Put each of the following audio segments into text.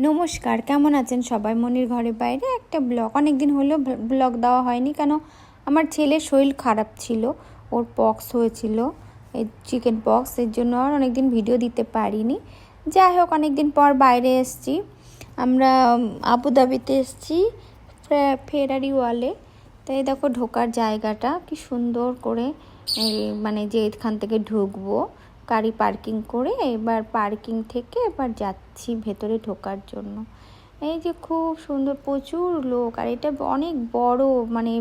নমস্কার, কেমন আছেন সবাই? মনির ঘরে বাইরে একটা ব্লগ, অনেক দিন হলো ব্লগ দেওয়া হয়নি। কেন, আমার ছেলের শরীর খারাপ ছিল, ওর পক্স হয়েছিল, এই চিকেন পক্স, এর জন্য আর অনেক দিন ভিডিও দিতে পারিনি। যাই হোক, অনেক দিন পর বাইরে এসেছি আমরা, আবুধাবিতে এসেছি ফেরারি ওয়ালে। তাই দেখো ঢোকার জায়গাটা কি সুন্দর করে, মানে যে এখান থেকে ঢুকবো গাড়ি পার্কিং করে, এবার পার্কিং থেকে এবার যাচ্ছি ভেতরে ঢোকার জন্য। এই যে খুব সুন্দর, প্রচুর লোক, আর এটা অনেক বড়, মানে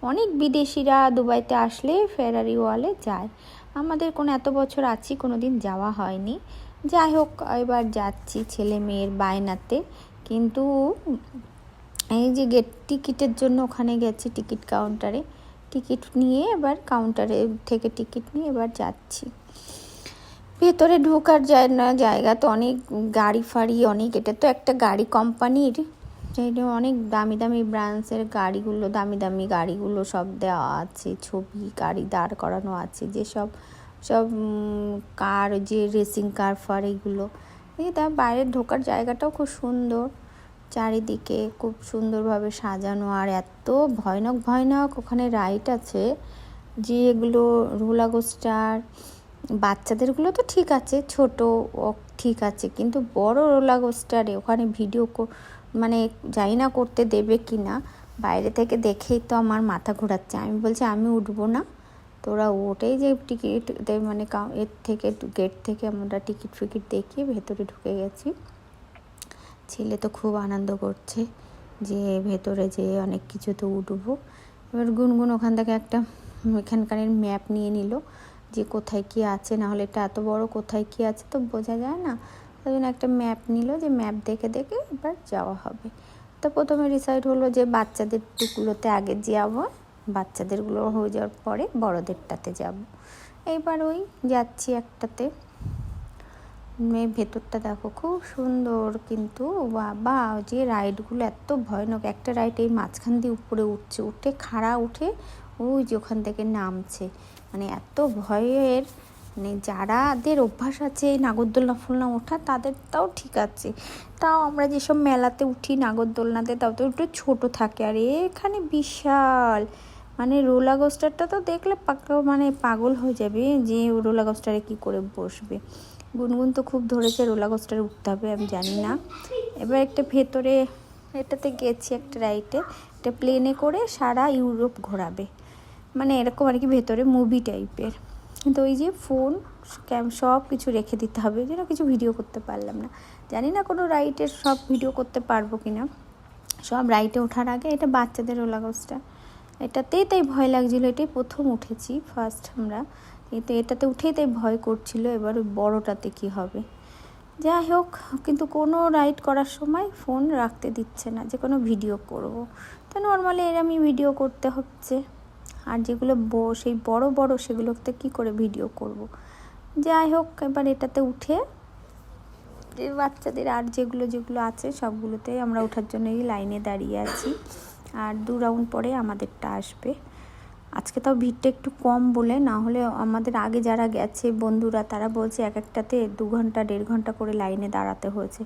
অনেক বিদেশিরা দুবাইতে আসলে ফেরারি ওয়ালে যায়। আমাদের কোনো এত বছর আছি, কোনো দিন যাওয়া হয়নি। যাই হোক, এবার যাচ্ছি ছেলে মেয়ের বায়নাতে। কিন্তু এই যে টিকিটের জন্য ওখানে গেছি, টিকিট কাউন্টারে টিকিট নিয়ে, এবার কাউন্টারে থেকে টিকিট নিয়ে এবার যাচ্ছি ভেতরে। ঢোকার যায় না, জায়গা তো অনেক, গাড়ি ফাড়ি অনেক, এটা তো একটা গাড়ি কোম্পানির, যেটা অনেক দামি দামি ব্র্যান্ডসের গাড়িগুলো, দামি দামি গাড়িগুলো সব দেওয়া আছে, ছবি গাড়ি দাঁড় করানো আছে, যে সব কার, যে রেসিং কার ফার, এগুলো। এই তার বাইরে ঢোকার জায়গাটাও খুব সুন্দর, চারিদিকে খুব সুন্দরভাবে সাজানো। আর এত ভয়ানক ভয়ানক ওখানে রাইড আছে, যে এগুলো রোলার কোস্টার, বাচ্চাদেরগুলো তো ঠিক আছে, ছোট ঠিক আছে, কিন্তু বড় রোলার কোস্টারে ওখানে ভিডিও মানে জানি না করতে দেবে কি না। বাইরে থেকে দেখেই তো আমার মাথা ঘোরাচ্ছে, আমি বলছি আমি উঠবো না, তোরা ওটাই যে টিকিট মানে এর থেকে, গেট থেকে আমরা টিকিট ফিকিট দেখিয়ে ভেতরে ঢুকে গেছি। ছেলে তো খুব আনন্দ করছে যে ভেতরে যে অনেক কিছুতে উঠবো। এবার গুনগুন ওখান থেকে একটা এখানকার ম্যাপ নিয়ে নিল, যে কোথায় কি আছে, না হলে এটা এত বড়, কোথায় কি আছে তো বোঝা যায় না। তাই জন্য একটা ম্যাপ নিল, যে ম্যাপ দেখে দেখে এবার যাওয়া হবে। তো প্রথমে ডিসাইড হলো যে বাচ্চাদের টুকুলোতে আগে যাবো, বাচ্চাদেরগুলো হয়ে যাওয়ার পরে বড়দেরটাতে যাব। এইবার ওই যাচ্ছি একটাতে। ভেতরটা দেখো খুব সুন্দর, কিন্তু বাবা যে রাইডগুলো এত ভয়ানক। একটা রাইড এই মাঝখান দিয়ে উপরে উঠছে, উঠে খাড়া উঠে ওই যে ওখান থেকে নামছে, মানে এত ভয়ের। মানে যারাদের অভ্যাস আছে নাগরদোলনা ফুলনা ওঠা, তাদের তাও ঠিক আছে, তাও আমরা যেসব মেলাতে উঠি নাগরদোলনাতে, তাও তো একটু ছোটো থাকে। আর এখানে বিশাল, মানে রোলার কোস্টারটা তো দেখলে মানে পাগল হয়ে যাবে, যে রোলার কোস্টারে কী করে বসবে। গুনগুন তো খুব ধরেছে রোলার কোস্টারে উঠতে হবে, আমি জানি না। এবার একটা ভেতরে এটাতে গেছি, একটা রাইডে, একটা প্লেনে করে সারা ইউরোপ ঘোরাবে, মানে এরকম আর কি, ভেতরে মুভি টাইপের। কিন্তু ওই যে ফোন সব কিছু রেখে দিতে হবে, যেন কিছু ভিডিও করতে পারলাম না। জানি না কোনো রাইডের সব ভিডিও করতে পারবো কি না। সব রাইডে ওঠার আগে, এটা বাচ্চাদের রোলার কোস্টার, এটাতেই তাই ভয় লাগছিলো, এটাই প্রথম উঠেছি ফার্স্ট আমরা, কিন্তু এটাতে উঠেই তাই ভয় করছিল, এবার ওই বড়োটাতে কী হবে। যাই হোক, কিন্তু কোনো রাইড করার সময় ফোন রাখতে দিচ্ছে না, যে কোনো ভিডিও করব। তো নর্মালি এরমই ভিডিও করতে হচ্ছে, আর যেগুলো সেই বড় বড় সেগুলোতে কী করে ভিডিও করব। যাই হোক, এবার এটাতে উঠে যে বাচ্চাদের আর যেগুলো যেগুলো আছে সবগুলোতে আমরা ওঠার জন্যই লাইনে দাঁড়িয়ে আছি। আর 2 রাউন্ড পরে আমাদেরটা আসবে। আজকে তাও ভিড়টা একটু কম বলে, না হলে আমাদের আগে যারা গেছে বন্ধুরা, তারা বলছে এক একটাতে 2 ঘন্টা 1.5 ঘন্টা করে লাইনে দাঁড়াতে হয়েছে।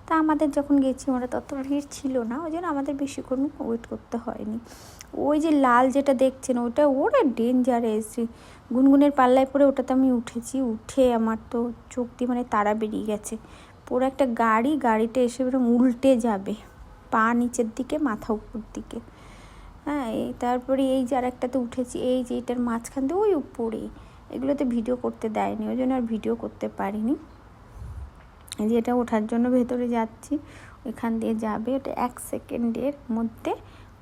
তা আমাদের যখন গেছি আমরা তত ভিড় ছিল না, ওই জন্য আমাদের বেশিক্ষণ ওয়েট করতে হয়নি। ওই যে লাল যেটা দেখছেন, ওটা ওরা ডেঞ্জারাস, গুনগুনের পাল্লায় পরে ওটাতে আমি উঠেছি, উঠে আমার তো চোখ দিয়ে মানে তারা বেরিয়ে গেছে। পুরো একটা গাড়িটা এসে এরকম উল্টে যাবে, পা নিচের দিকে মাথা উপর দিকে। হ্যাঁ, তারপরে এই যে আর একটাতে উঠেছি, এই যে এটার মাঝখান দিয়ে ওই উপরে, এগুলোতে ভিডিও করতে দেয়নি, ওই জন্য আর ভিডিও করতে পারিনি। এই যে এটা ওঠার জন্য ভেতরে যাচ্ছি, ওইখান দিয়ে যাবে, ওটা 1 সেকেন্ডের মধ্যে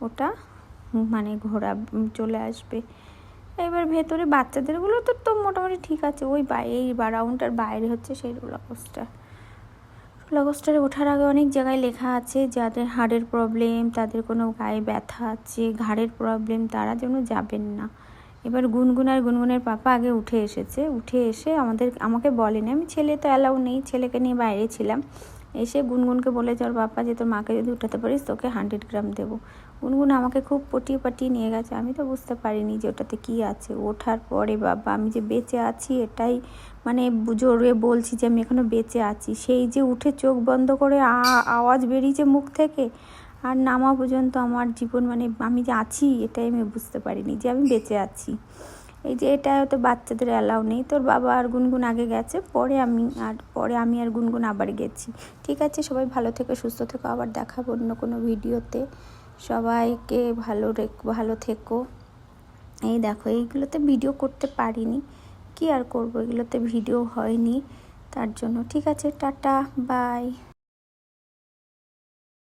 ওটা মানে ঘোরা চলে আসবে। এবার ভেতরে বাচ্চাদেরগুলো তো মোটামুটি ঠিক আছে, ওই এই রাউন্ডটার বাইরে হচ্ছে সেই রোলার কোস্টারে ওঠার আগে অনেক জায়গায় লেখা আছে যাদের হাড়ের প্রবলেম, তাদের কোনো গায়ে ব্যথা আছে, ঘাড়ের প্রবলেম, তারা যেন যাবেন না। এবার গুনগুনের পাপা আগে উঠে এসে আমাকে বলেনি, আমি ছেলে তো অ্যালাউ নেই, ছেলেকে নিয়ে বাইরে ছিলাম, এসে গুনগুনকে বলেছে ওর বাপ্পা যে তোর মাকে যদি উঠাতে পারিস তোকে 100 গ্রাম দেবো। গুনগুন আমাকে খুব পটিয়ে পাটিয়ে নিয়ে গেছে, আমি তো বুঝতে পারিনি যে ওটাতে কী আছে। ওঠার পরে বাবা আমি যে বেঁচে আছি এটাই মানে জোরে বলছি যে আমি এখনও বেঁচে আছি, সেই যে উঠে চোখ বন্ধ করে আওয়াজ বেরিয়েছে মুখ থেকে আর নামা পর্যন্ত আমার জীবন মানে আমি যে আছি এটাই আমি বুঝতে পারিনি যে আমি বেঁচে আছি। এই যে এটা হয়তো বাচ্চাদের অ্যালাউ নেই, তোর বাবা আর গুনগুন আগে গেছে, পরে আমি আর গুনগুন আবার গেছি। ঠিক আছে, সবাই ভালো থেকো, সুস্থ থেকো, আবার দেখাবো অন্য কোনো ভিডিওতে। সবাইকে ভালো থেকো। এই দেখো এইগুলোতে ভিডিও করতে পারিনি, কি আর করবো, এগুলোতে ভিডিও হয়নি তার জন্য। ঠিক আছে, টাটা, বাই।